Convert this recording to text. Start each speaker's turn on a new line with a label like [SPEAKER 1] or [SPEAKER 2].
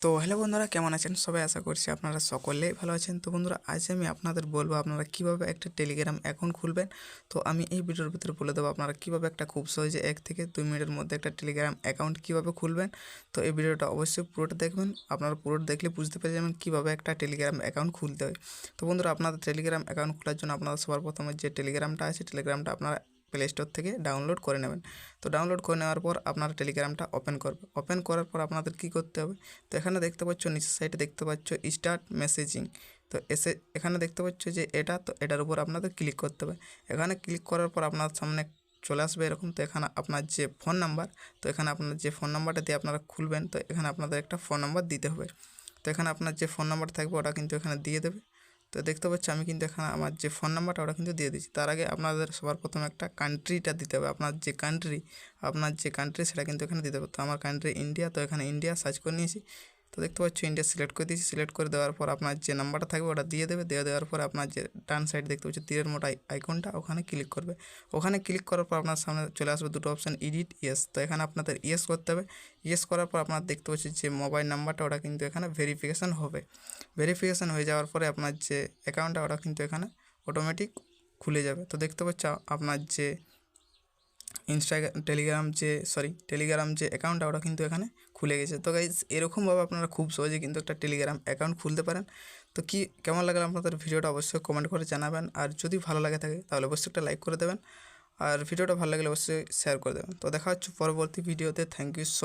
[SPEAKER 1] তো হ্যালো বন্ধুরা, কেমন আছেন সবাই? আশা করছি আপনারা সকলেই ভালো আছেন। তো বন্ধুরা, আজ আমি আপনাদের বলবো আপনারা কিভাবে একটা টেলিগ্রাম অ্যাকাউন্ট খুলবেন। তো আমি এই ভিডিওর ভিতরে বলে দেবো আপনারা কিভাবে একটা খুব সহজে 1 থেকে 2 মিনিটের মধ্যে একটা টেলিগ্রাম অ্যাকাউন্ট কিভাবে খুলবেন। তো এই ভিডিওটা অবশ্যই পুরোটা দেখবেন। আপনারা পুরোটা দেখলে বুঝতে পেরে যাবেন কীভাবে একটা টেলিগ্রাম অ্যাকাউন্ট খুলতে হয়। তো বন্ধুরা, আপনাদের টেলিগ্রাম অ্যাকাউন্ট খোলার জন্য আপনারা সবার প্রথমে যে টেলিগ্রামটা আছে, টেলিগ্রামটা আপনারা প্লে স্টোর থেকে ডাউনলোড করে নেবেন। তো ডাউনলোড করে নেওয়ার পর আপনারা টেলিগ্রামটা ওপেন করবে। ওপেন করার পর আপনাদের কী করতে হবে, তো এখানে দেখতে পাচ্ছ নিচের সাইডে দেখতে পাচ্ছ স্টার্ট মেসেজিং। তো এখানে দেখতে পাচ্ছ যে এটা, তো এটার উপর আপনাদের ক্লিক করতে হবে। এখানে ক্লিক করার পর আপনার সামনে চলে আসবে এরকম। তো এখানে আপনার যে ফোন নাম্বার, তো এখানে আপনার যে ফোন নাম্বারটা দিয়ে আপনারা খুলবেন, তো এখানে আপনাদের একটা ফোন নাম্বার দিতে হবে। তো এখানে আপনার যে ফোন নাম্বার থাকবে ওটা কিন্তু এখানে দিয়ে দেবে। তো দেখতে পাচ্ছি আমি কিন্তু এখানে আমার যে ফোন নাম্বারটা ওটা কিন্তু দিয়ে দিচ্ছি। তার আগে আপনাদের সবার প্রথমে একটা কান্ট্রিটা দিতে হবে। আপনার যে কান্ট্রি সেটা কিন্তু এখানে দিতে হবে। তো আমার কান্ট্রি ইন্ডিয়া, তো এখানে ইন্ডিয়া সার্চ করে নিয়েছি। তো দেখতে পাচ্ছি ইন্ডিয়া সিলেক্ট করে দিয়েছি। সিলেক্ট করে দেওয়ার পর আপনার যে নাম্বারটা থাকবে ওটা দিয়ে দেবে। দেওয়ার পর আপনার যে ডান সাইড দেখতে পাচ্ছি তীরের মোটা আইকনটা, ওখানে ক্লিক করবে। ওখানে ক্লিক করার পর আপনার সামনে চলে আসবে দুটো অপশান, এডিট, ইয়েস। তো এখানে আপনাদের ইয়েস করতে হবে। ইয়েস করার পর আপনার দেখতে পাচ্ছি যে মোবাইল নাম্বারটা ওটা কিন্তু এখানে ভেরিফিকেশান হবে। ভেরিফিকেশান হয়ে যাওয়ার পরে আপনার যে অ্যাকাউন্টটা ওটা কিন্তু এখানে অটোমেটিক খুলে যাবে। তো দেখতে পাচ্ছি আপনার যে টেলিগ্রাম যে অ্যাকাউন্টটা ওটা কিন্তু এখানে খুলে গেছে। তো গাইজ, এরকমভাবে আপনারা খুব সহজে কিন্তু একটা টেলিগ্রাম অ্যাকাউন্ট খুলতে পারেন। তো কেমন লাগলো আপনাদের ভিডিওটা অবশ্যই কমেন্ট করে জানাবেন। আর যদি ভালো লাগে থাকে তাহলে অবশ্যই একটা লাইক করে দেবেন। আর ভিডিওটা ভালো লাগলে অবশ্যই শেয়ার করে দেবেন। তো দেখা হচ্ছে পরবর্তী ভিডিওতে। Thank you so much.